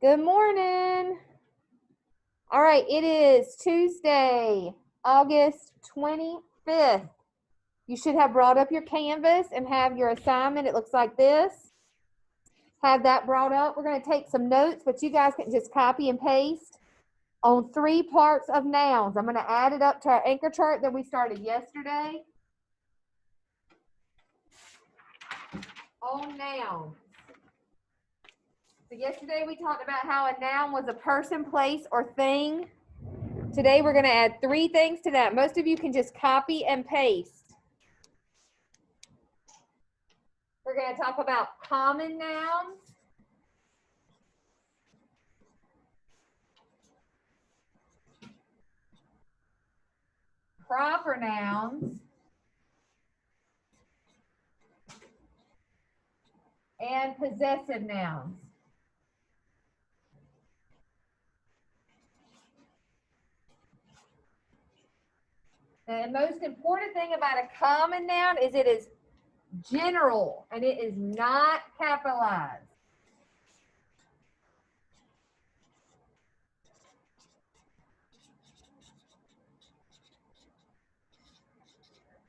Good morning. All right, it is Tuesday, August 25th. You should have brought up your Canvas and have your assignment. It looks like this. Have that brought up. We're going to take some notes, but you guys can just copy and paste on 3 parts of nouns. I'm going to add it up to our anchor chart that we started yesterday. On nouns. So yesterday we talked about how a noun was a person, place, or thing. Today we're going to add 3 things to that. Most of you can just copy and paste. We're going to talk about common nouns. Proper nouns. And possessive nouns. The most important thing about a common noun is it is general and it is not capitalized.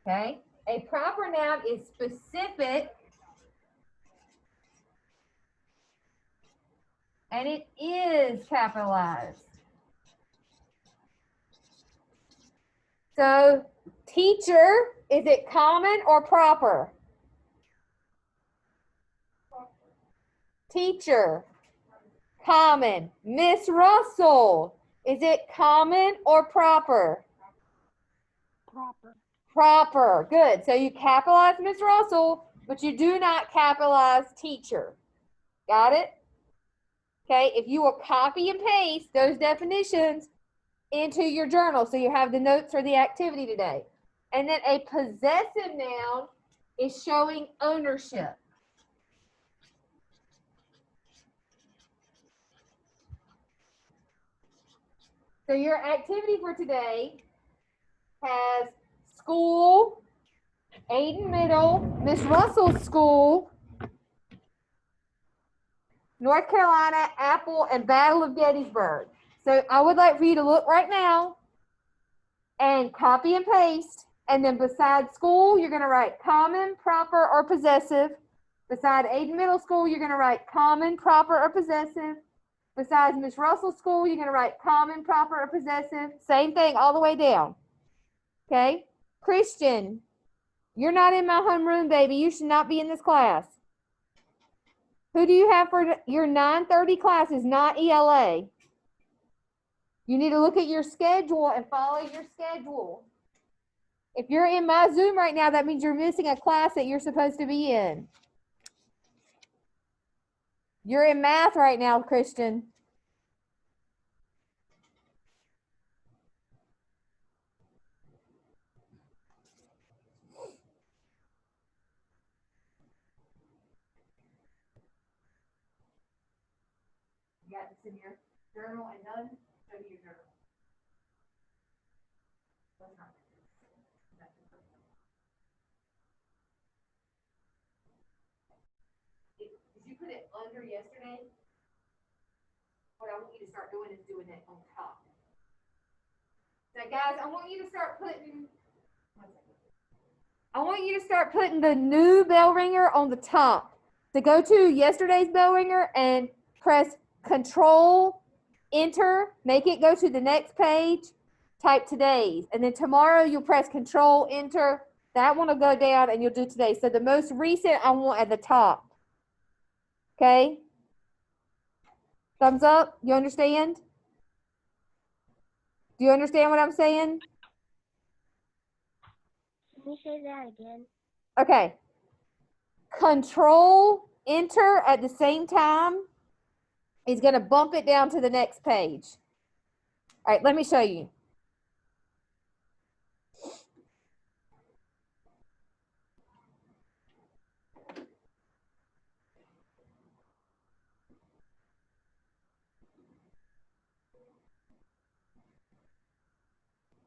Okay? A proper noun is specific and it is capitalized. So, teacher, is it common or proper? Teacher, common. Miss Russell, is it common or proper? Proper. Proper. Good. So you capitalize Miss Russell, but you do not capitalize teacher. Got it? Okay. If you will copy and paste those definitions into your journal so you have the notes for the activity today. And then a possessive noun is showing ownership. So your activity for today has school, Aiden Middle, Miss Russell's school, North Carolina, Apple, and Battle of Gettysburg. So I would like for you to look right now and copy and paste. And then beside school, you're going to write common, proper, or possessive. Beside Aiden Middle School, you're going to write common, proper, or possessive. Besides Miss Russell's school, you're going to write common, proper, or possessive. Same thing all the way down. Okay? Christian, you're not in my homeroom, baby. You should not be in this class. Who do you have for your 9:30 class is not ELA. You need to look at your schedule and follow your schedule. If you're in my Zoom right now, that means you're missing a class that you're supposed to be in. You're in math right now, Christian. You got this in your journal and none? Show me your journal. Did you put it under yesterday? What I want you to start doing is doing it on top. Now, guys, I want you to start putting the new bell ringer on the top. So go to yesterday's bell ringer and press Control, Enter, make it go to the next page, type today's. And then tomorrow you'll press Control, Enter. That one will go down and you'll do today. So the most recent I want at the top. Okay? Thumbs up? You understand? Do you understand what I'm saying? Can you say that again? Okay. Control, Enter at the same time is going to bump it down to the next page. All right, let me show you.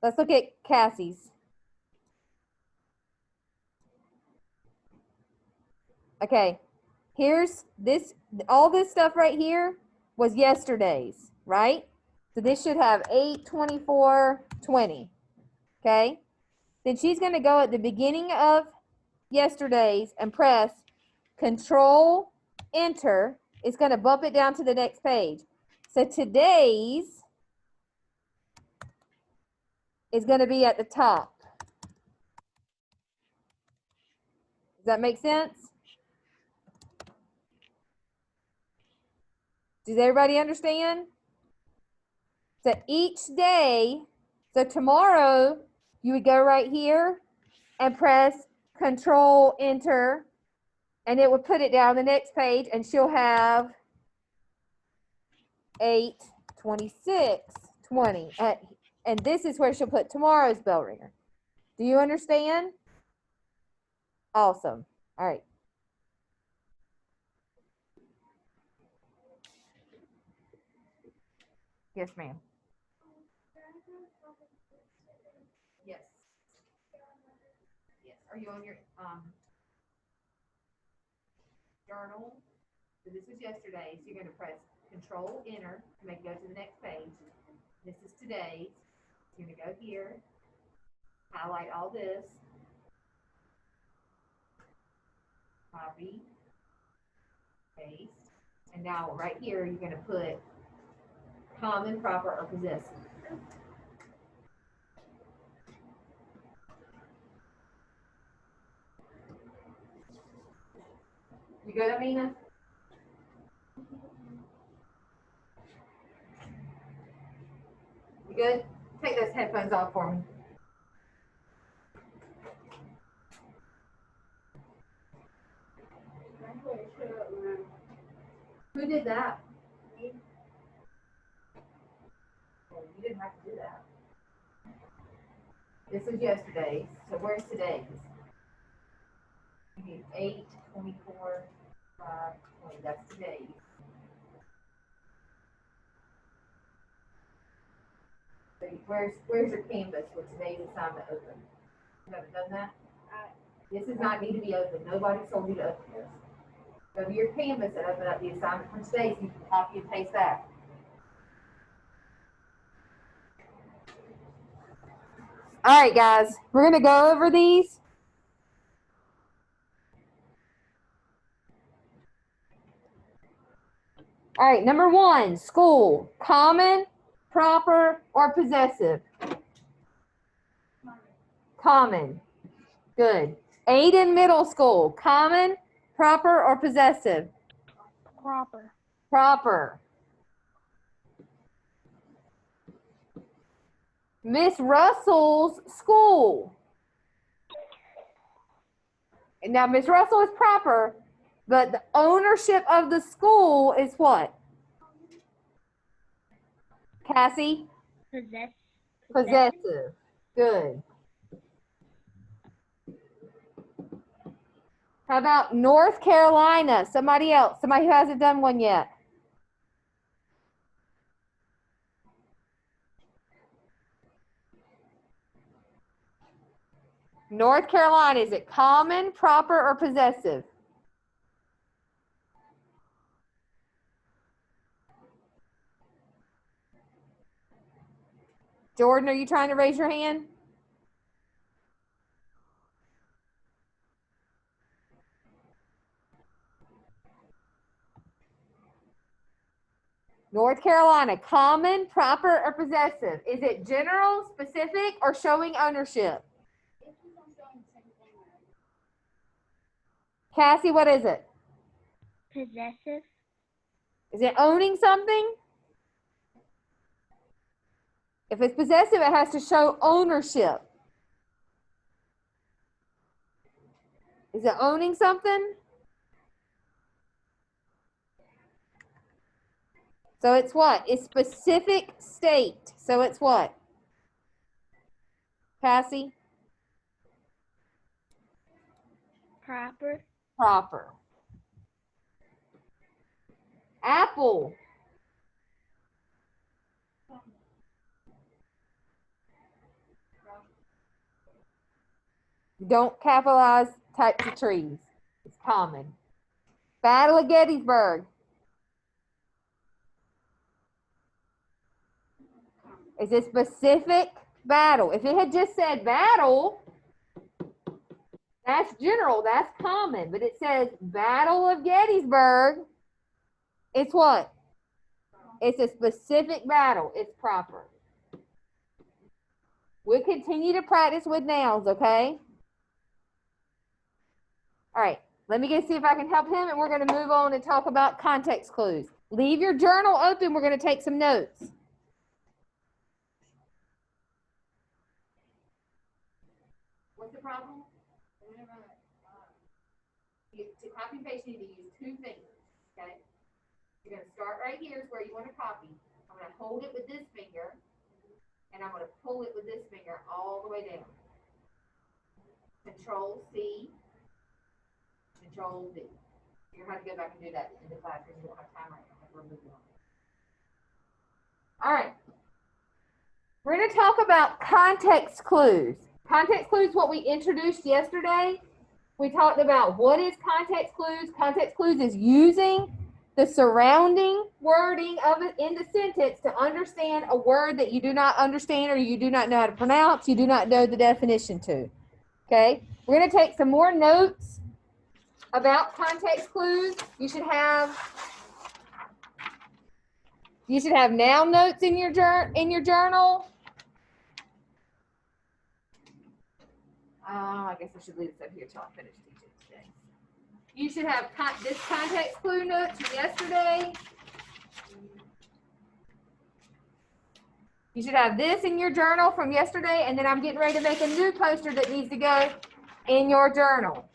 Let's look at Cassie's. Okay, here's this, all this stuff right here was yesterday's, right? So this should have 8/24/20. Okay? Then she's going to go at the beginning of yesterday's and press Control Enter. It's going to bump it down to the next page. So today's is going to be at the top. Does that make sense? Does everybody understand? So each day, so tomorrow you would go right here and press Control Enter, and it would put it down the next page, and she'll have 8/26/20. And this is where she'll put tomorrow's bell ringer. Do you understand? Awesome. All right. Yes, ma'am. Yes. Yes. Are you on your journal? So this was yesterday. So you're going to press Control Enter to make it go to the next page. This is today's. You're going to go here, highlight all this, copy, paste, and now right here you're going to put common, proper, or possessive. You good, Amina? You good? Take those headphones off for me. Who did that? Oh, you didn't have to do that. This was yesterday's. So where's today's? You need 8/24/20. That's today's. So where's your canvas for today's assignment open? You haven't done that? This does not need to be open. Nobody told you to open this. Go to your canvas and open up the assignment for today so you can copy and paste that. All right, guys, we're going to go over these. All right, number 1, school, common, proper, or possessive? Common. Good. Aiden middle school, common, proper, or possessive? Proper. Proper. Miss Russell's school. Now, Miss Russell is proper, but the ownership of the school is what? Cassie? Possessive. Good. How about North Carolina? Somebody else. Somebody who hasn't done one yet. North Carolina, is it common, proper, or possessive? Jordan, are you trying to raise your hand? North Carolina, common, proper, or possessive? Is it general, specific, or showing ownership? Cassie, what is it? Possessive. Is it owning something? If it's possessive, it has to show ownership. Is it owning something? So it's what? It's specific state. So it's what? Cassie? Proper. Proper. Apple. Don't capitalize types of trees. It's common. Battle of Gettysburg. It's a specific battle. If it had just said battle, that's general, that's common. But it says Battle of Gettysburg. It's what? It's a specific battle. It's proper. We'll continue to practice with nouns, okay? All right, let me go see if I can help him, and we're going to move on and talk about context clues. Leave your journal open. We're going to take some notes. What's the problem? To copy and paste, you need to use 2 fingers, okay? You're going to start right here is where you want to copy. I'm going to hold it with this finger, and I'm going to pull it with this finger all the way down. Control C, Control V. You're going to have to go back and do that in the class because you don't have time right now. We're moving on. All right. We're going to talk about context clues. Context clues, what we introduced yesterday. We talked about what is context clues. Context clues is using the surrounding wording of it in the sentence to understand a word that you do not understand or you do not know how to pronounce, you do not know the definition to. Okay? We're going to take some more notes about context clues. You should have noun notes in your journal. I guess I should leave this up here until I finish teaching today. You should have this context clue notes from yesterday. You should have this in your journal from yesterday, and then I'm getting ready to make a new poster that needs to go in your journal.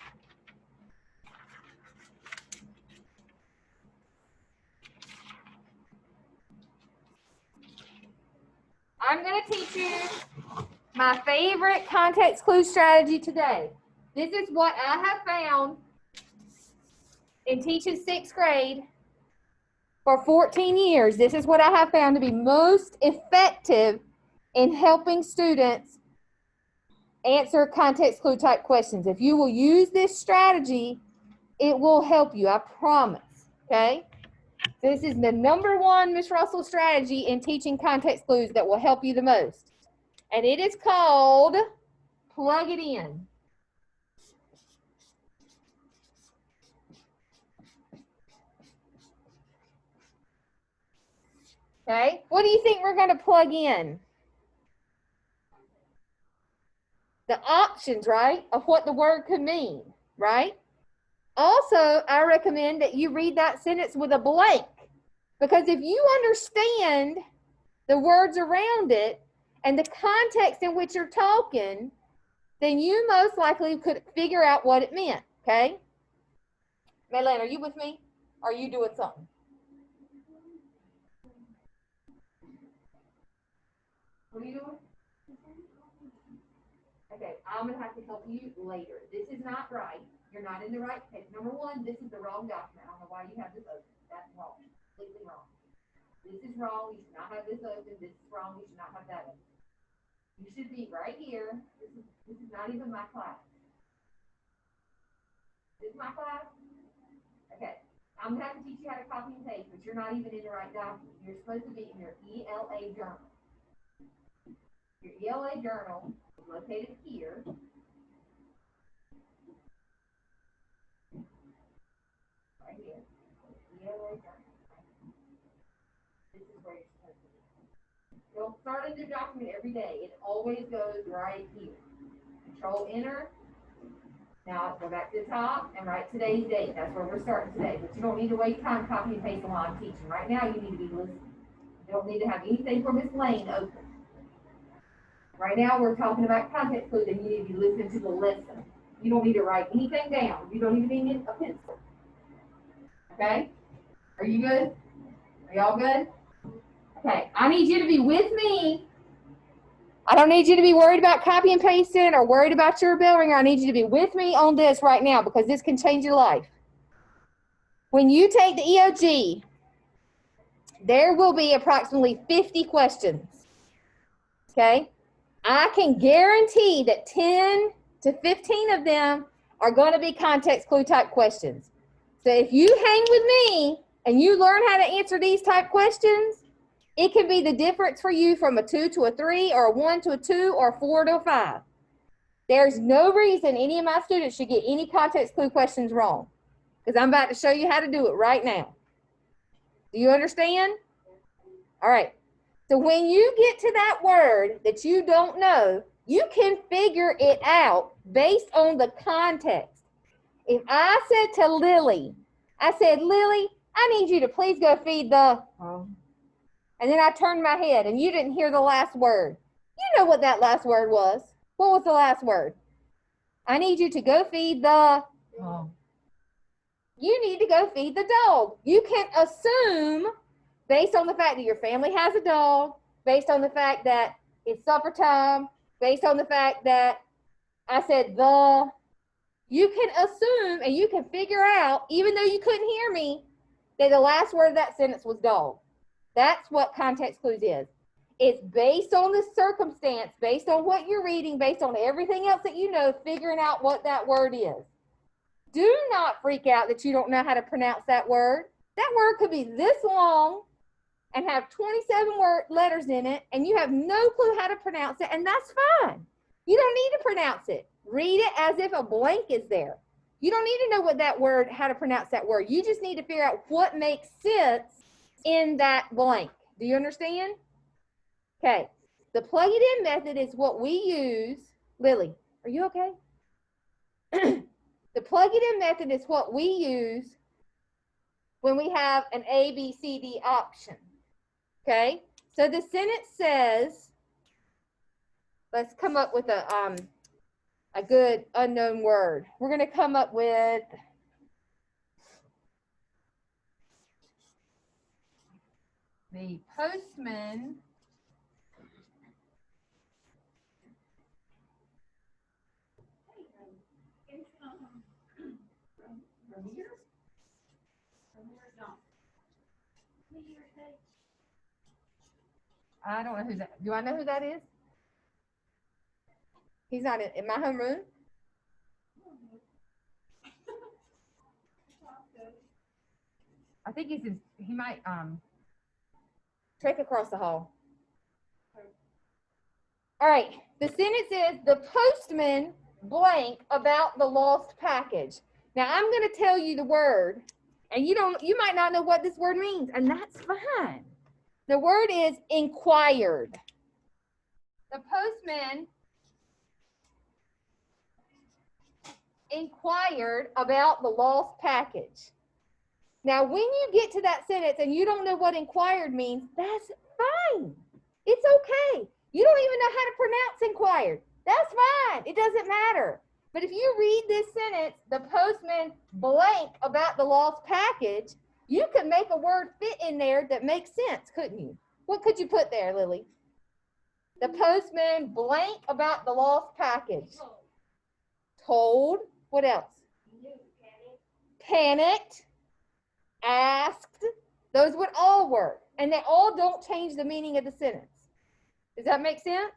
I'm going to teach you my favorite context clue strategy today. This is what I have found in teaching 6th grade for 14 years. This is what I have found to be most effective in helping students answer context clue type questions. If you will use this strategy, it will help you, I promise, okay? This is the #1 Miss Russell strategy in teaching context clues that will help you the most. And it is called plug it in. Okay, what do you think we're going to plug in? The options, right, of what the word could mean, right? Also, I recommend that you read that sentence with a blank, because if you understand the words around it and the context in which you're talking, then you most likely could figure out what it meant, okay? Maylene, are you with me? Or are you doing something? What are you doing? Okay, I'm going to have to help you later. This is not right. You're not in the right page. #1, this is the wrong document. I don't know why you have this open. That's wrong. Completely wrong. This is wrong. You should not have this open. This is wrong. You should not have that open. You should be right here. This is not even my class. This is my class? Okay. I'm going to have to teach you how to copy and paste, but you're not even in the right document. You're supposed to be in your ELA journal. Your ELA journal is located here. Right here. ELA journal. This is where you're supposed to be. You'll start a new document every day. It always goes right here. Control Enter. Now go back to the top and write today's date. That's where we're starting today. But you don't need to waste time copying and pasting while I'm teaching. Right now you need to be listening. You don't need to have anything from Miss Lane open. Right now we're talking about context clues and you need to be listening to the lesson. You don't need to write anything down. You don't even need a pencil. Okay? Are you good? Are y'all good? Okay, I need you to be with me. I don't need you to be worried about copy and pasting or worried about your bell ringer. I need you to be with me on this right now because this can change your life. When you take the EOG, there will be approximately 50 questions. Okay? I can guarantee that 10 to 15 of them are going to be context clue type questions. So if you hang with me and you learn how to answer these type questions, It can be the difference for you from a 2 to a 3 or a 1 to a 2 or a 4 to a 5. There's no reason any of my students should get any context clue questions wrong, because I'm about to show you how to do it right now. Do you understand? All right. So when you get to that word that you don't know, you can figure it out based on the context. If I said to Lily, I said, Lily, I need you to please go feed the, and then I turned my head and you didn't hear the last word. You know what that last word was. What was the last word? I need you to go feed the, you need to go feed the dog. You can assume, based on the fact that your family has a dog, based on the fact that it's supper time, based on the fact that I said the, you can assume and you can figure out, even though you couldn't hear me, that the last word of that sentence was dog. That's what context clues is. It's based on the circumstance, based on what you're reading, based on everything else that you know, figuring out what that word is. Do not freak out that you don't know how to pronounce that word. That word could be this long and have 27 letters in it, and you have no clue how to pronounce it, and that's fine. You don't need to pronounce it. Read it as if a blank is there. You don't need to know what that word, how to pronounce that word. You just need to figure out what makes sense in that blank. Do you understand? Okay. The plug it in method is what we use. Lily, are you okay? The plug it in method is what we use when we have an A, B, C, D option. Okay. So the sentence says, let's come up with a good unknown word. We're going to come up with the postman I don't know who that, do I know who that is? He's not in my homeroom? I think he's in, he might check across the hall. All right, the sentence is the postman blank about the lost package. Now I'm going to tell you the word, and you might not know what this word means, and that's fine. The word is inquired. The postman inquired about the lost package. Now, when you get to that sentence and you don't know what inquired means, that's fine. It's okay. You don't even know how to pronounce inquired. That's fine. It doesn't matter. But if you read this sentence, the postman blank about the lost package, you could make a word fit in there that makes sense, couldn't you? What could you put there, Lily? The postman blank about the lost package. Told. What else? Panicked. Asked. Those would all work. And they all don't change the meaning of the sentence. Does that make sense?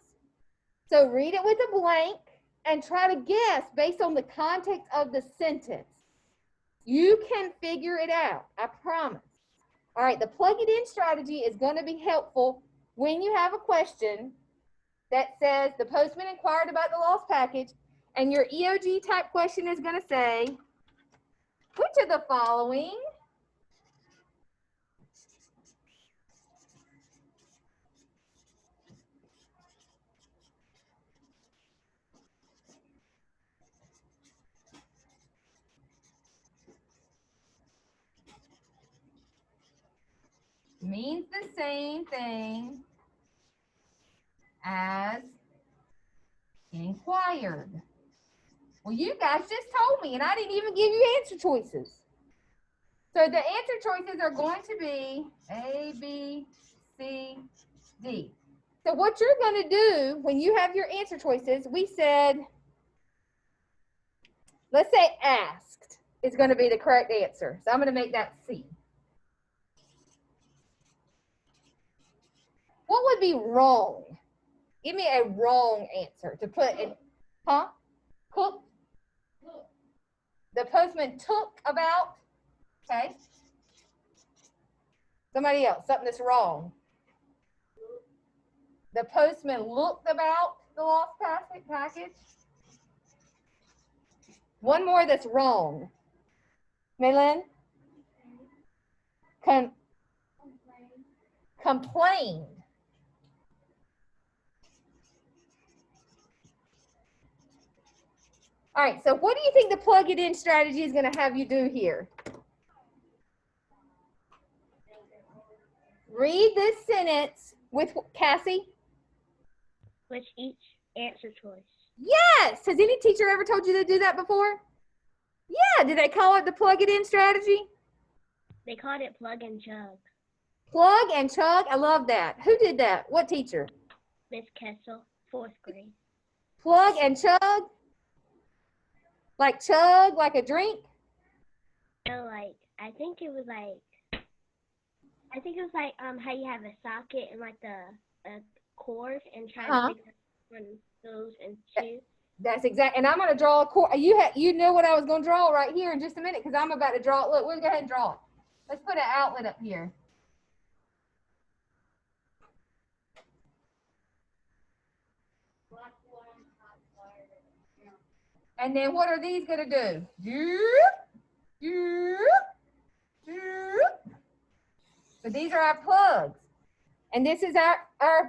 So read it with a blank and try to guess based on the context of the sentence. You can figure it out. I promise. All right, the plug it in strategy is going to be helpful when you have a question that says the postman inquired about the lost package, and your EOG type question is going to say, which of the following means the same thing as inquired? Well, you guys just told me, and I didn't even give you answer choices. So the answer choices are going to be A, B, C, D. So what you're going to do when you have your answer choices, we said, let's say asked is going to be the correct answer. So I'm going to make that C. What would be wrong? Give me a wrong answer to put in, huh? Cook. The postman took about, okay. Somebody else, something that's wrong. The postman looked about the lost package. One more that's wrong. Maylin? Complained. All right, so what do you think the plug it in strategy is going to have you do here? Read this sentence with Cassie. With each answer choice. Yes. Has any teacher ever told you to do that before? Yeah. Did they call it the plug it in strategy? They called it plug and chug. Plug and chug. I love that. Who did that? What teacher? Miss Kessel, 4th grade. Plug and chug? Like chug, like a drink? No, like, I think it was like how you have a socket and like a cord and try to figure out one goes and two. That's exact. And I'm going to draw a cord. You know what I was going to draw right here in just a minute because I'm about to draw it. Look, we'll go ahead and draw it. Let's put an outlet up here. And then what are these going to do? So these are our plugs. And this is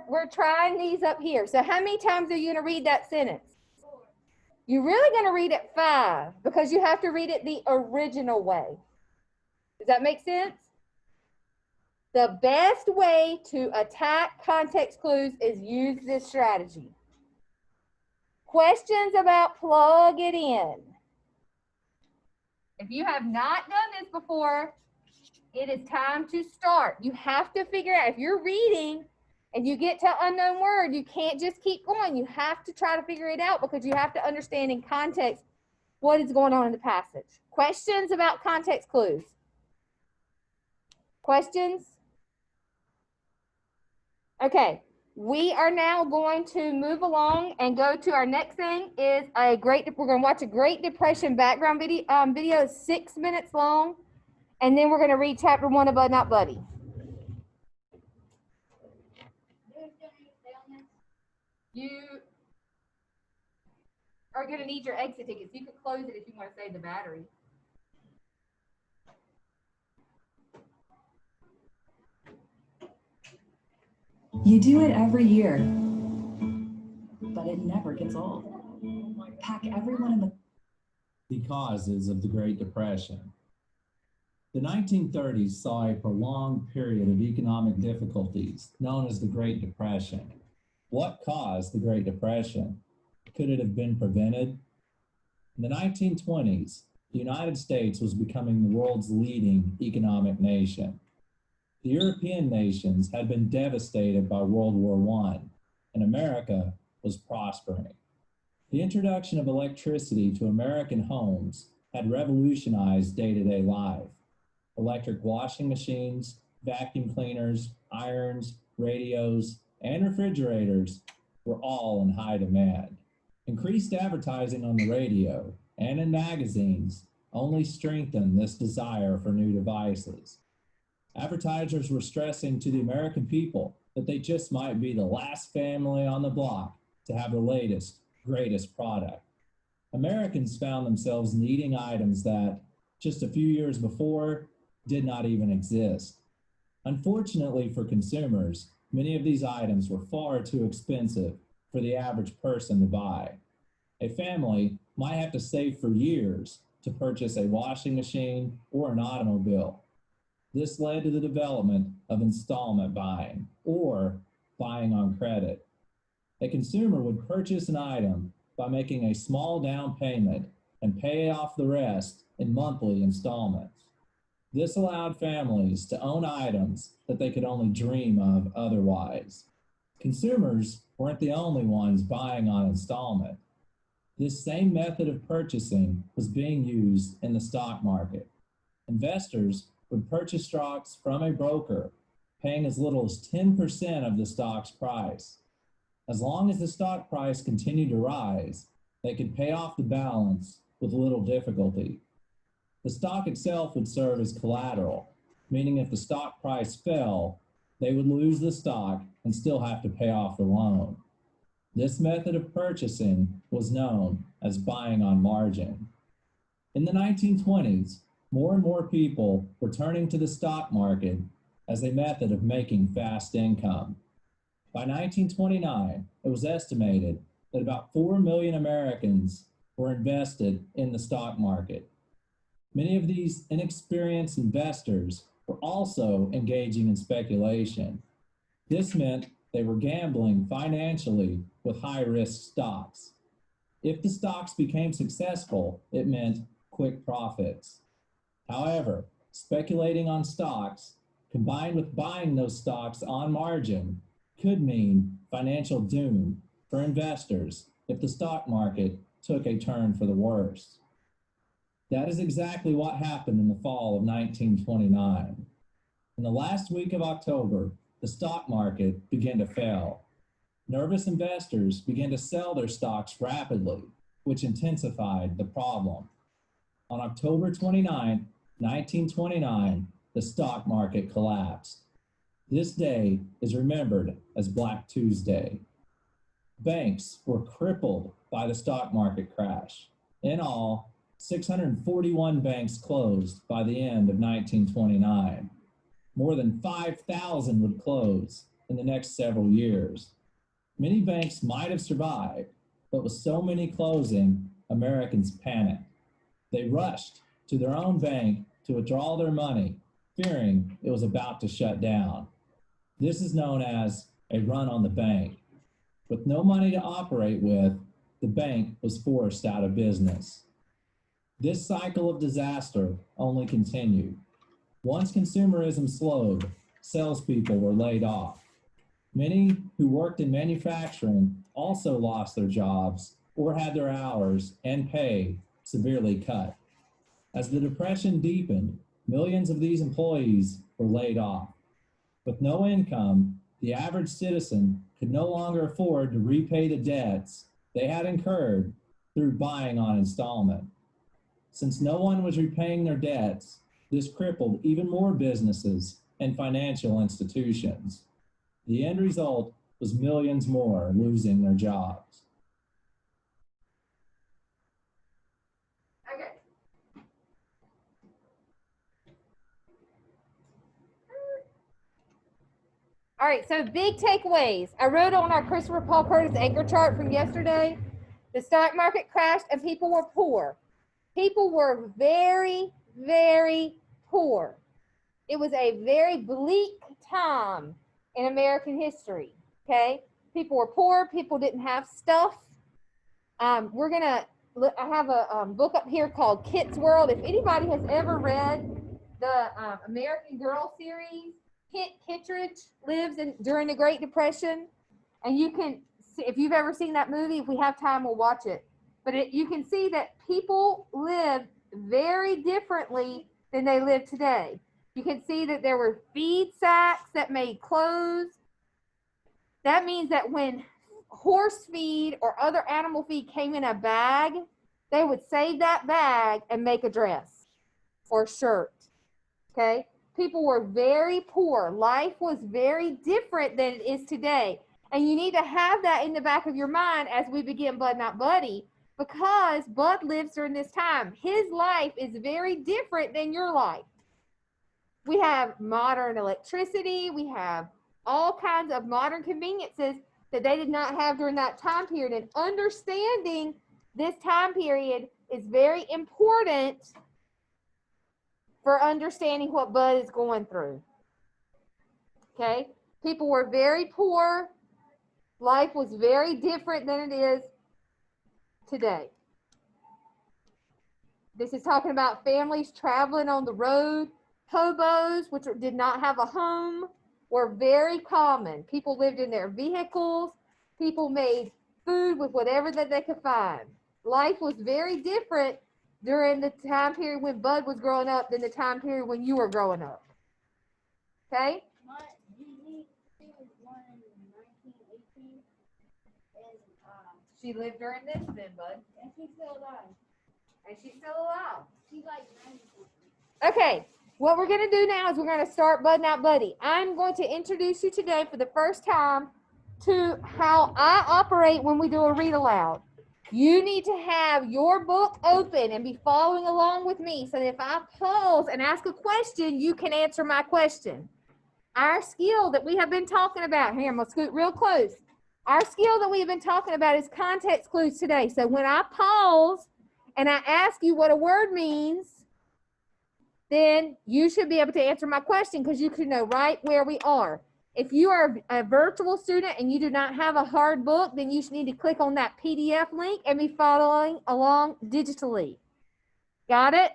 we're trying these up here. So how many times are you going to read that sentence? You're really going to read it 5 because you have to read it the original way. Does that make sense? The best way to attack context clues is use this strategy. Questions about plug it in. If you have not done this before, it is time to start. You have to figure out, if you're reading and you get to unknown word, you can't just keep going. You have to try to figure it out because you have to understand in context what is going on in the passage. Questions about context clues? Questions? Okay, we are now going to move along and go to our next thing is we're going to watch a Great Depression background video. Video is 6 minutes long. And then we're going to read chapter 1 of Bud Not Buddy. You are going to need your exit tickets. You can close it if you want to save the battery. You do it every year, but it never gets old. Pack everyone in the causes of the Great Depression. The 1930s saw a prolonged period of economic difficulties known as the Great Depression. What caused the Great Depression? Could it have been prevented? In the 1920s, the United States was becoming the world's leading economic nation. The European nations had been devastated by World War I, and America was prospering. The introduction of electricity to American homes had revolutionized day-to-day life. Electric washing machines, vacuum cleaners, irons, radios, and refrigerators were all in high demand. Increased advertising on the radio and in magazines only strengthened this desire for new devices. Advertisers were stressing to the American people that they just might be the last family on the block to have the latest, greatest product. Americans found themselves needing items that, just a few years before, did not even exist. Unfortunately for consumers, many of these items were far too expensive for the average person to buy. A family might have to save for years to purchase a washing machine or an automobile. This led to the development of installment buying, or buying on credit. A consumer would purchase an item by making a small down payment and pay off the rest in monthly installments. This allowed families to own items that they could only dream of otherwise. Consumers weren't the only ones buying on installment. This same method of purchasing was being used in the stock market. Investors would purchase stocks from a broker, paying as little as 10% of the stock's price. As long as the stock price continued to rise, they could pay off the balance with little difficulty. The stock itself would serve as collateral, meaning if the stock price fell, They would lose the stock and still have to pay off the loan. This method of purchasing was known as buying on margin. In the 1920s, more and more people were turning to the stock market as a method of making fast income. By 1929, it was estimated that about 4 million Americans were invested in the stock market. Many of these inexperienced investors were also engaging in speculation. This meant they were gambling financially with high-risk stocks. If the stocks became successful, it meant quick profits. However, speculating on stocks, combined with buying those stocks on margin, could mean financial doom for investors if the stock market took a turn for the worse. That is exactly what happened in the fall of 1929. In the last week of October, the stock market began to fail. Nervous investors began to sell their stocks rapidly, which intensified the problem. On October 29, 1929, the stock market collapsed. This day is remembered as Black Tuesday. Banks were crippled by the stock market crash. In all, 641 banks closed by the end of 1929. More than 5,000 would close in the next several years. Many banks might have survived, but with so many closing, Americans panicked. They rushed to their own bank to withdraw their money, fearing it was about to shut down. This is known as a run on the bank. With no money to operate with, the bank was forced out of business. This cycle of disaster only continued. Once consumerism slowed, salespeople were laid off. Many who worked in manufacturing also lost their jobs or had their hours and pay severely cut. As the Depression deepened, millions of these employees were laid off. With no income, the average citizen could no longer afford to repay the debts they had incurred through buying on installment. Since no one was repaying their debts, this crippled even more businesses and financial institutions. The end result was millions more losing their jobs. Okay. All right, so big takeaways. I wrote on our Christopher Paul Curtis anchor chart from yesterday. The stock market crashed and people were poor. People were very, very poor. It was a very bleak time in American history, okay? People were poor. People didn't have stuff. I have a book up here called Kit's World. If anybody has ever read the American Girl series, Kit Kittredge lives during the Great Depression, and you can see, if you've ever seen that movie, if we have time, we'll watch it. But you can see that people lived very differently than they live today. You can see that there were feed sacks that made clothes. That means that when horse feed or other animal feed came in a bag, they would save that bag and make a dress or shirt. Okay? People were very poor. Life was very different than it is today. And you need to have that in the back of your mind as we begin Bud Not Buddy, because Bud lives during this time. His life is very different than your life. We have modern electricity. We have all kinds of modern conveniences that they did not have during that time period. And understanding this time period is very important for understanding what Bud is going through. Okay? People were very poor. Life was very different than it is today. This is talking about families traveling on the road. Hobos, which did not have a home, were very common. People lived in their vehicles. People made food with whatever that they could find. Life was very different during the time period when Bud was growing up than the time period when you were growing up. Okay? My niece, she was born in 1918, and She lived during this then, Bud. she's still alive. And she's still alive. She's like 90 something. Okay, What we're going to do now is we're going to start Bud Not Buddy. I'm going to introduce you today for the first time to how I operate when we do a read aloud. You need to have your book open and be following along with me so that if I pause and ask a question, you can answer my question. Our skill that we have been talking about, here, I'm going to scoot real close. Our skill that we have been talking about is context clues today. So when I pause and I ask you what a word means, then you should be able to answer my question because you can know right where we are. If you are a virtual student and you do not have a hard book, then you should need to click on that PDF link and be following along digitally. Got it?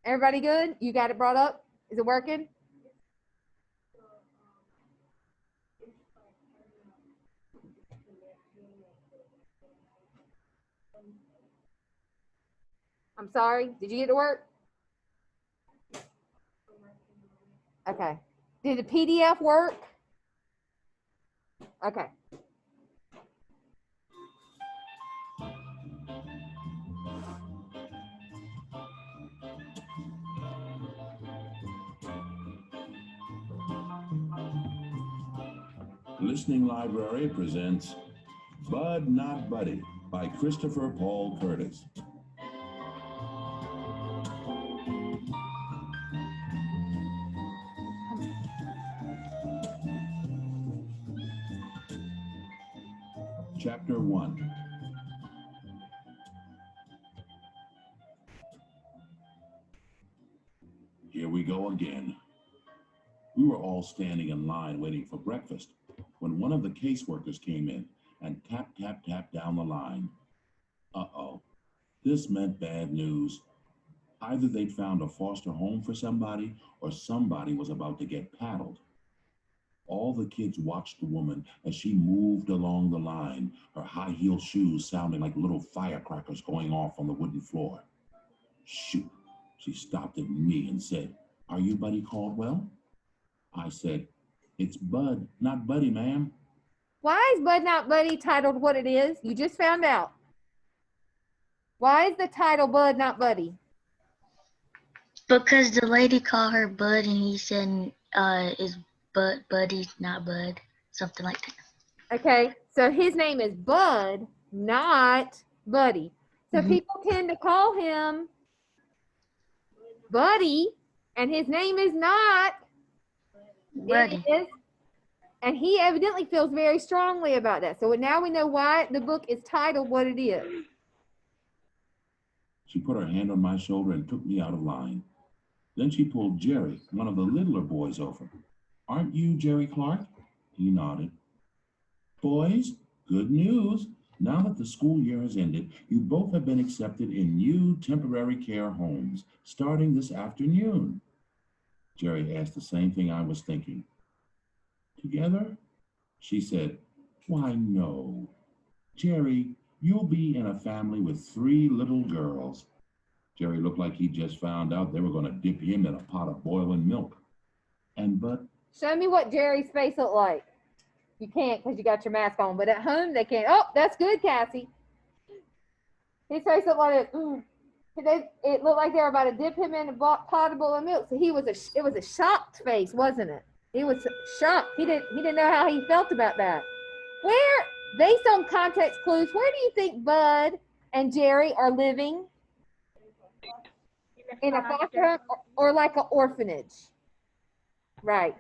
Everybody good? You got it brought up? Is it working? I'm sorry. Did you get to work? Okay. Did the PDF work? Okay. Listening Library presents Bud Not Buddy by Christopher Paul Curtis. Chapter 1. Here we go again. We were all standing in line waiting for breakfast when one of the caseworkers came in and tap, tap, tap down the line. Uh-oh. This meant bad news. Either they'd found a foster home for somebody or somebody was about to get paddled. All the kids watched the woman as she moved along the line, her high-heeled shoes sounding like little firecrackers going off on the wooden floor. Shoot, she stopped at me and said, "Are you Buddy Caldwell?" I said, "It's Bud, not Buddy, ma'am." Why is Bud Not Buddy titled what it is? You just found out. Why is the title Bud Not Buddy? Because the lady called her Bud and he said, is Buddy, not Bud, something like that. Okay, so his name is Bud, not Buddy. So people tend to call him Buddy, and his name is not Buddy. It is, and he evidently feels very strongly about that. So now we know why the book is titled what it is. She put her hand on my shoulder and took me out of line. Then she pulled Jerry, one of the littler boys, over. "Aren't you Jerry Clark?" He nodded. "Boys, good news. Now that the school year has ended, you both have been accepted in new temporary care homes, starting this afternoon." Jerry asked the same thing I was thinking. "Together?" She said, "Why, no. Jerry, you'll be in a family with 3 little girls." Jerry looked like he just found out they were going to dip him in a pot of boiling milk. And Bud. Show me what Jerry's face looked like. You can't because you got your mask on, but at home they can. Oh, that's good, Cassie. His face looked like it looked like they were about to dip him in a pot of boiling milk. So it was a shocked face, wasn't it? He was shocked. He didn't know how he felt about that. Where, based on context clues, where do you think Bud and Jerry are living? In a foster home or like an orphanage? Right.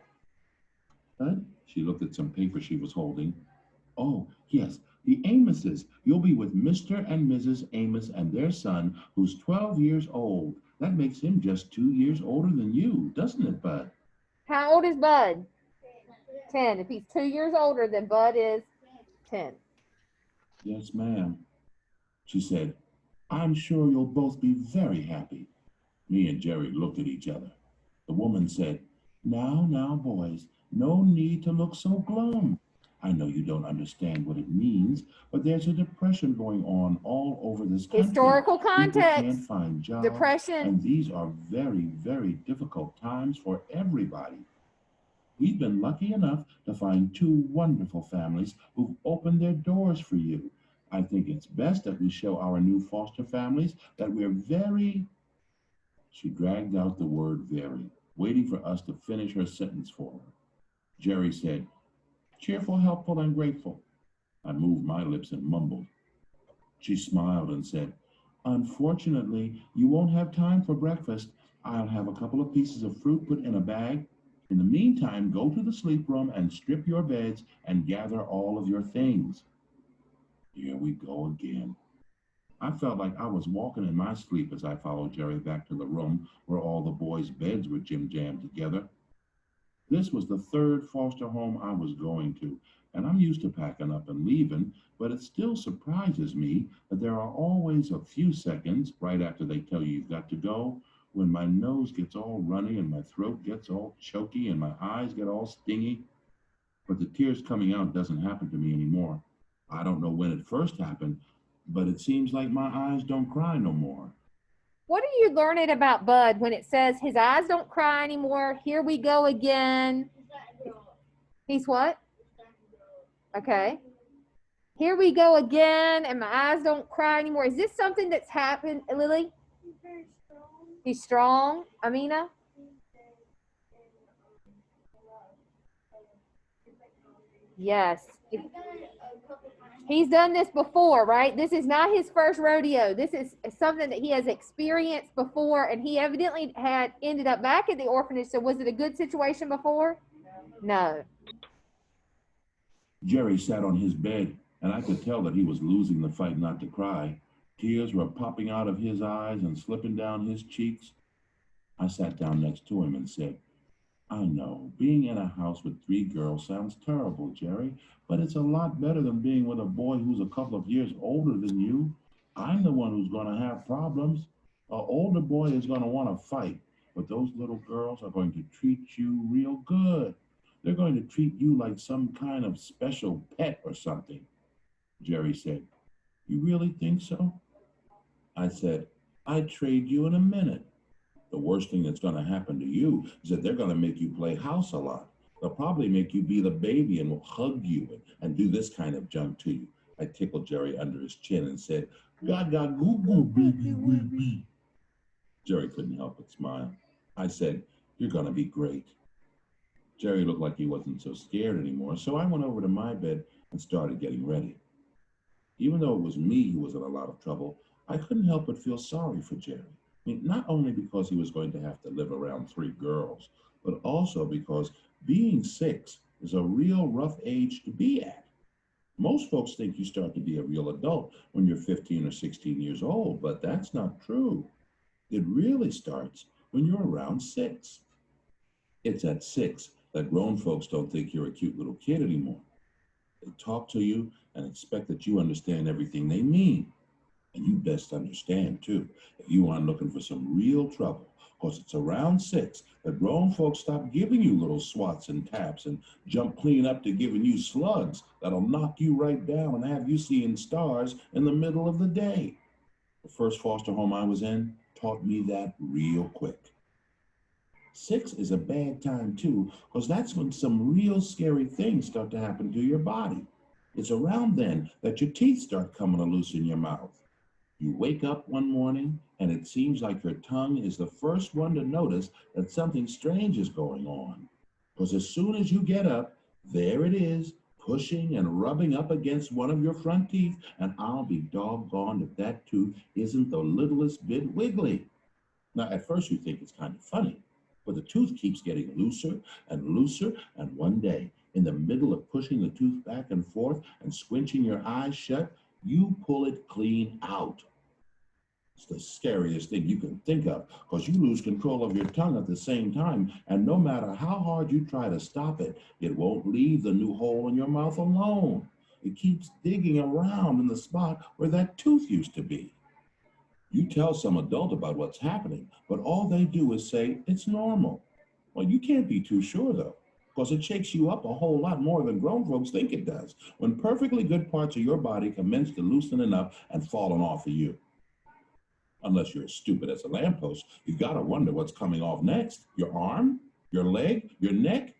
Huh? She looked at some paper she was holding. "Oh, yes, the Amoses. You'll be with Mr. and Mrs. Amos and their son, who's 12 years old. That makes him just 2 years older than you, doesn't it, Bud?" How old is Bud? 10. If he's 2 years older, then Bud is 10. "Yes, ma'am." She said, "I'm sure you'll both be very happy." Me and Jerry looked at each other. The woman said, Now, boys, no need to look so glum. I know you don't understand what it means, but there's a depression going on all over this country. Historical People context. can't find jobs, Depression. and these are very, very difficult times for everybody. We've been lucky enough to find 2 wonderful families who've opened their doors for you. I think it's best that we show our new foster families that we're very. She dragged out the word very, waiting for us to finish her sentence for her. Jerry said, cheerful, helpful, and grateful. I moved my lips and mumbled. She smiled and said, unfortunately, you won't have time for breakfast. I'll have a couple of pieces of fruit put in a bag. In the meantime, go to the sleep room and strip your beds and gather all of your things. Here we go again. I felt like I was walking in my sleep as I followed Jerry back to the room where all the boys' beds were jam-jammed together. This was the third foster home I was going to, and I'm used to packing up and leaving, but it still surprises me that there are always a few seconds right after they tell you you've got to go when my nose gets all runny and my throat gets all choky and my eyes get all stingy. But the tears coming out doesn't happen to me anymore. I don't know when it first happened, but it seems like my eyes don't cry no more. What are you learning about Bud when it says his eyes don't cry anymore? Here we go again. He's what? Okay. Here we go again, and my eyes don't cry anymore. Is this something that's happened, Lily? He's very strong. He's strong, Amina? Yes. He's done this before, right? This is not his first rodeo. This is something that he has experienced before, and he evidently had ended up back at the orphanage. So was it a good situation before? No. Jerry sat on his bed, and I could tell that he was losing the fight not to cry. Tears were popping out of his eyes and slipping down his cheeks. I sat down next to him and said, I know, being in a house with 3 girls sounds terrible, Jerry, but it's a lot better than being with a boy who's a couple of years older than you. I'm the one who's going to have problems. An older boy is going to want to fight, but those little girls are going to treat you real good. They're going to treat you like some kind of special pet or something. Jerry said, you really think so? I said, I'd trade you in a minute. The worst thing that's going to happen to you is that they're going to make you play house a lot. They'll probably make you be the baby and will hug you and do this kind of junk to you. I tickled Jerry under his chin and said, Gaga goo goo baby baby. Jerry couldn't help but smile. I said, you're going to be great. Jerry looked like he wasn't so scared anymore, so I went over to my bed and started getting ready. Even though it was me who was in a lot of trouble, I couldn't help but feel sorry for Jerry. I mean, not only because he was going to have to live around 3 girls, but also because being 6 is a real rough age to be at. Most folks think you start to be a real adult when you're 15 or 16 years old, but that's not true. It really starts when you're around 6. It's at 6 that grown folks don't think you're a cute little kid anymore. They talk to you and expect that you understand everything they mean. And you best understand, too, if you aren't looking for some real trouble, because it's around 6 that grown folks stop giving you little swats and taps and jump clean up to giving you slugs that'll knock you right down and have you seeing stars in the middle of the day. The first foster home I was in taught me that real quick. 6 is a bad time, too, because that's when some real scary things start to happen to your body. It's around then that your teeth start coming loose in your mouth. You wake up one morning, and it seems like your tongue is the first one to notice that something strange is going on. Because as soon as you get up, there it is, pushing and rubbing up against one of your front teeth, and I'll be doggone if that tooth isn't the littlest bit wiggly. Now, at first you think it's kind of funny, but the tooth keeps getting looser and looser, and one day, in the middle of pushing the tooth back and forth and squinching your eyes shut, you pull it clean out. It's the scariest thing you can think of, because you lose control of your tongue at the same time, and no matter how hard you try to stop it, it won't leave the new hole in your mouth alone. It keeps digging around in the spot where that tooth used to be. You tell some adult about what's happening, but all they do is say, it's normal. Well, you can't be too sure, though, because it shakes you up a whole lot more than grown folks think it does when perfectly good parts of your body commence to loosening up and falling off of you. Unless you're as stupid as a lamppost, you gotta wonder what's coming off next. Your arm, your leg, your neck.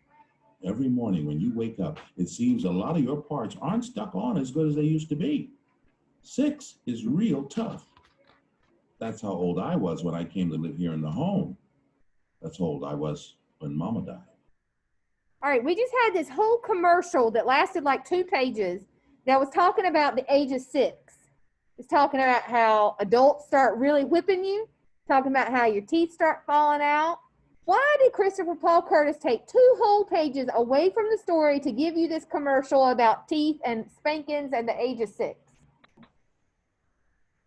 Every morning when you wake up, it seems a lot of your parts aren't stuck on as good as they used to be. 6 is real tough. That's how old I was when I came to live here in the home. That's how old I was when Mama died. All right, we just had this whole commercial that lasted like 2 pages that was talking about the age of 6. It's talking about how adults start really whipping you, talking about how your teeth start falling out. Why did Christopher Paul Curtis take 2 whole pages away from the story to give you this commercial about teeth and spankings and the age of 6?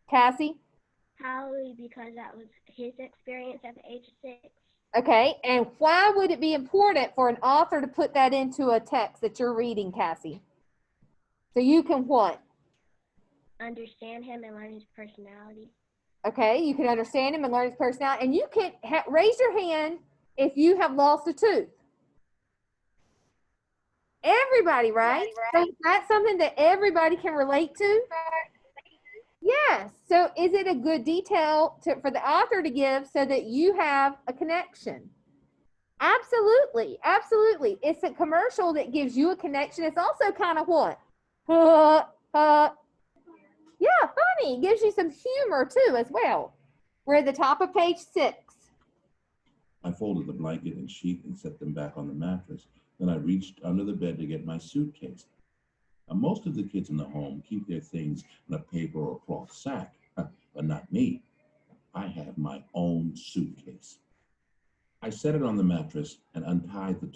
Cassie? Probably because that was his experience at the age of 6. Okay, and why would it be important for an author to put that into a text that you're reading, Cassie? So you can what? Understand him and learn his personality. Okay, you can understand him and learn his personality. And you can raise your hand if you have lost a tooth. Everybody, right? So is that something that everybody can relate to? Yes. So is it a good detail for the author to give so that you have a connection? Absolutely. Absolutely. It's a commercial that gives you a connection. It's also kind of what? Yeah, funny. It gives you some humor too as well. We're at the top of page 6. I folded the blanket and sheet and set them back on the mattress. Then I reached under the bed to get my suitcase. Now, most of the kids in the home keep their things in a paper or cloth sack, but not me. I have my own suitcase. I set it on the mattress and untied the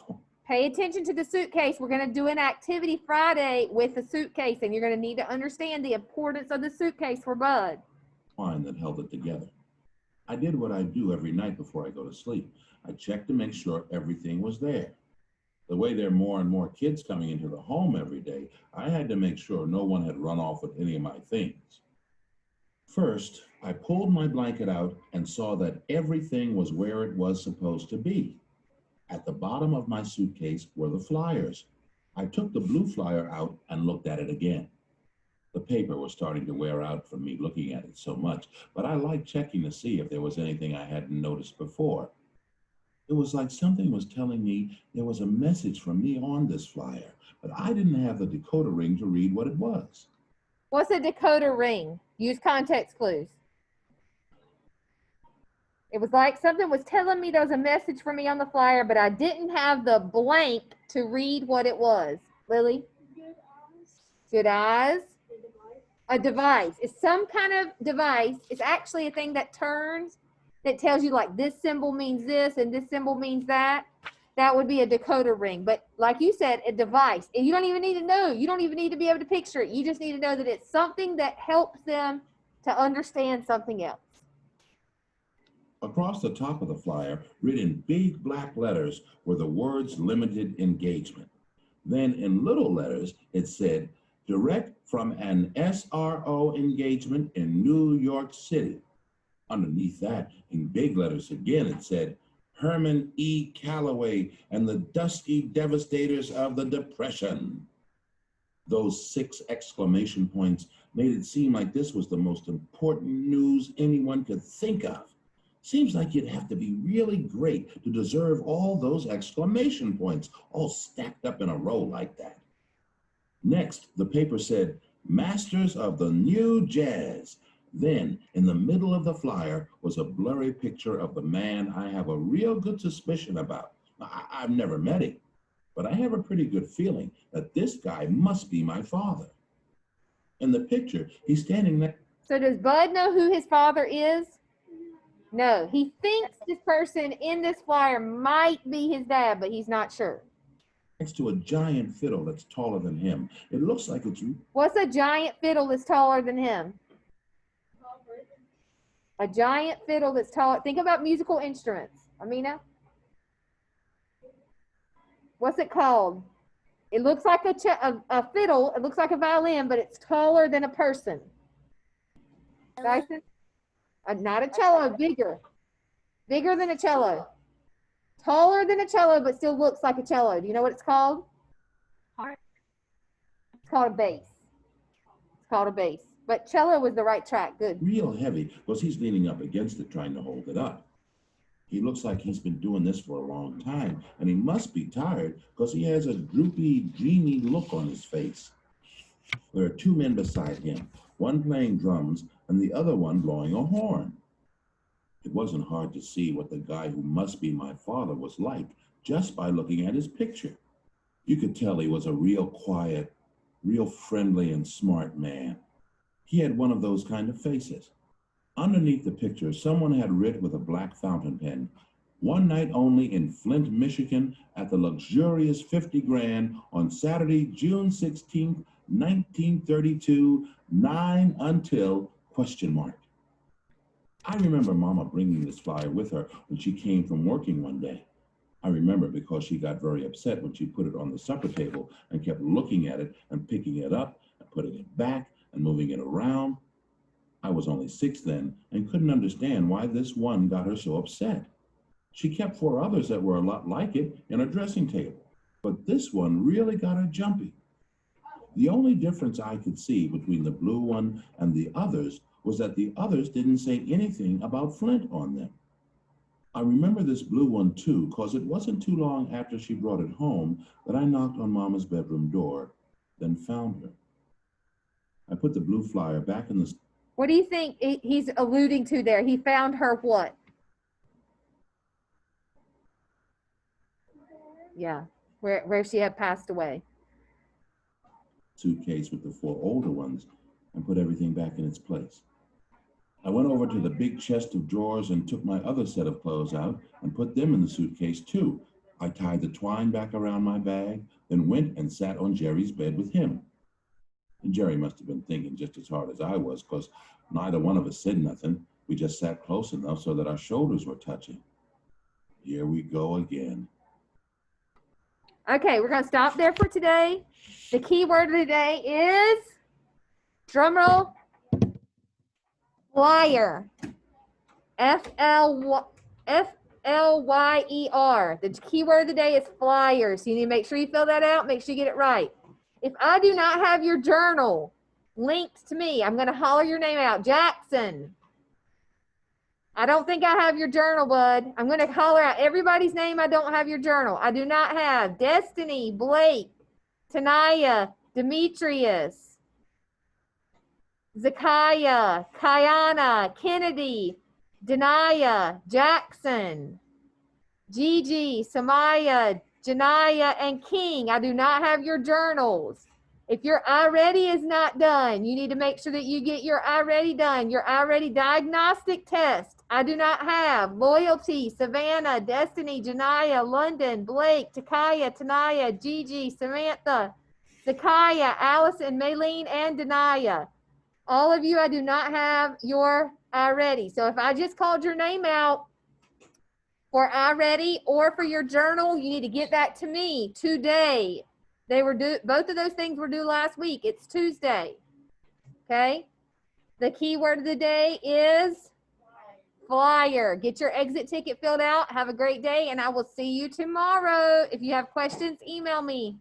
Pay attention to the suitcase. We're going to do an activity Friday with the suitcase, and you're going to need to understand the importance of the suitcase for Bud. twine that held it together. I did what I do every night before I go to sleep. I checked to make sure everything was there. The way there are more and more kids coming into the home every day, I had to make sure no one had run off with any of my things. First, I pulled my blanket out and saw that everything was where it was supposed to be. At the bottom of my suitcase were the flyers. I took the blue flyer out and looked at it again. The paper was starting to wear out from me looking at it so much, but I liked checking to see if there was anything I hadn't noticed before. It was like something was telling me there was a message from me on this flyer, but I didn't have the decoder ring to read what it was. What's a decoder ring? Use context clues. It was like something was telling me there was a message for me on the flyer, but I didn't have the blank to read what it was. Lily? Good eyes. A device. It's some kind of device. It's actually a thing that turns, that tells you like this symbol means this and this symbol means that. That would be a decoder ring. But like you said, a device. And you don't even need to know. You don't even need to be able to picture it. You just need to know that it's something that helps them to understand something else. Across the top of the flyer, written in big black letters, were the words limited engagement. Then in little letters, it said, direct from an SRO engagement in New York City. Underneath that, in big letters again, it said, Herman E. Calloway and the Dusky Devastators of the Depression. Those 6 exclamation points made it seem like this was the most important news anyone could think of. Seems like you'd have to be really great to deserve all those exclamation points, all stacked up in a row like that. Next, the paper said, Masters of the New Jazz. Then, in the middle of the flyer was a blurry picture of the man I have a real good suspicion about. I've never met him, but I have a pretty good feeling that this guy must be my father. In the picture, he's standing there. So does Bud know who his father is? No, he thinks this person in this flyer might be his dad, but he's not sure. Next to a giant fiddle that's taller than him. It looks like it's... What's a giant fiddle that's taller than him? A giant fiddle that's taller. Think about musical instruments. Amina? What's it called? It looks like a fiddle. It looks like a violin, but it's taller than a person. Dyson? Not a cello, bigger. Bigger than a cello. Taller than a cello, but still looks like a cello. Do you know what it's called? Harp. It's called a bass. It's called a bass. But cello was the right track. Good. Real heavy, because he's leaning up against it trying to hold it up. He looks like he's been doing this for a long time, and he must be tired because he has a droopy, dreamy look on his face. There are two men beside him, one playing drums and the other one blowing a horn. It wasn't hard to see what the guy who must be my father was like just by looking at his picture. You could tell he was a real quiet, real friendly and smart man. He had one of those kind of faces. Underneath the picture, someone had writ with a black fountain pen, "One night only in Flint, Michigan, at the luxurious 50 grand on Saturday, June 16th, 1932, 9 until question mark." I remember Mama bringing this flyer with her when she came from working one day. I remember because she got very upset when she put it on the supper table and kept looking at it and picking it up and putting it back and moving it around. I was only 6 then and couldn't understand why this one got her so upset. She kept 4 others that were a lot like it in her dressing table, but this one really got her jumpy. The only difference I could see between the blue one and the others was that the others didn't say anything about Flint on them. I remember this blue one too, because it wasn't too long after she brought it home that I knocked on Mama's bedroom door, then found her. I put the blue flyer back in the... What do you think he's alluding to there? He found her what? Yeah, where she had passed away. Suitcase with the 4 older ones and put everything back in its place. I went over to the big chest of drawers and took my other set of clothes out and put them in the suitcase too. I tied the twine back around my bag, then went and sat on Jerry's bed with him. And Jerry must have been thinking just as hard as I was, because neither one of us said nothing. We just sat close enough so that our shoulders were touching. Here we go again. Okay, we're going to stop there for today. The key word of the day is, drumroll, flyer. Flyer. The key word of the day is flyer. So you need to make sure you fill that out. Make sure you get it right. If I do not have your journal linked to me, I'm going to holler your name out. Jackson. I don't think I have your journal, bud. I'm going to holler out everybody's name. I don't have your journal. I do not have Destiny, Blake, Tanaya, Demetrius, Zakiah, Kayana, Kennedy, Denaya, Jackson, Gigi, Samaya, Janaya, and King. I do not have your journals. If your I Ready is not done, you need to make sure that you get your I Ready done. Your I Ready diagnostic test. I do not have Loyalty, Savannah, Destiny, Janaya, London, Blake, Takaya, Tanaya, Gigi, Samantha, Zakiah, Allison, Maylene, and Denaya. All of you, I do not have your I Ready. So if I just called your name out for I Ready or for your journal, you need to get that to me today. They were due, both of those things were due last week. It's Tuesday. Okay. The key word of the day is flyer. Get your exit ticket filled out. Have a great day, and I will see you tomorrow. If you have questions, email me.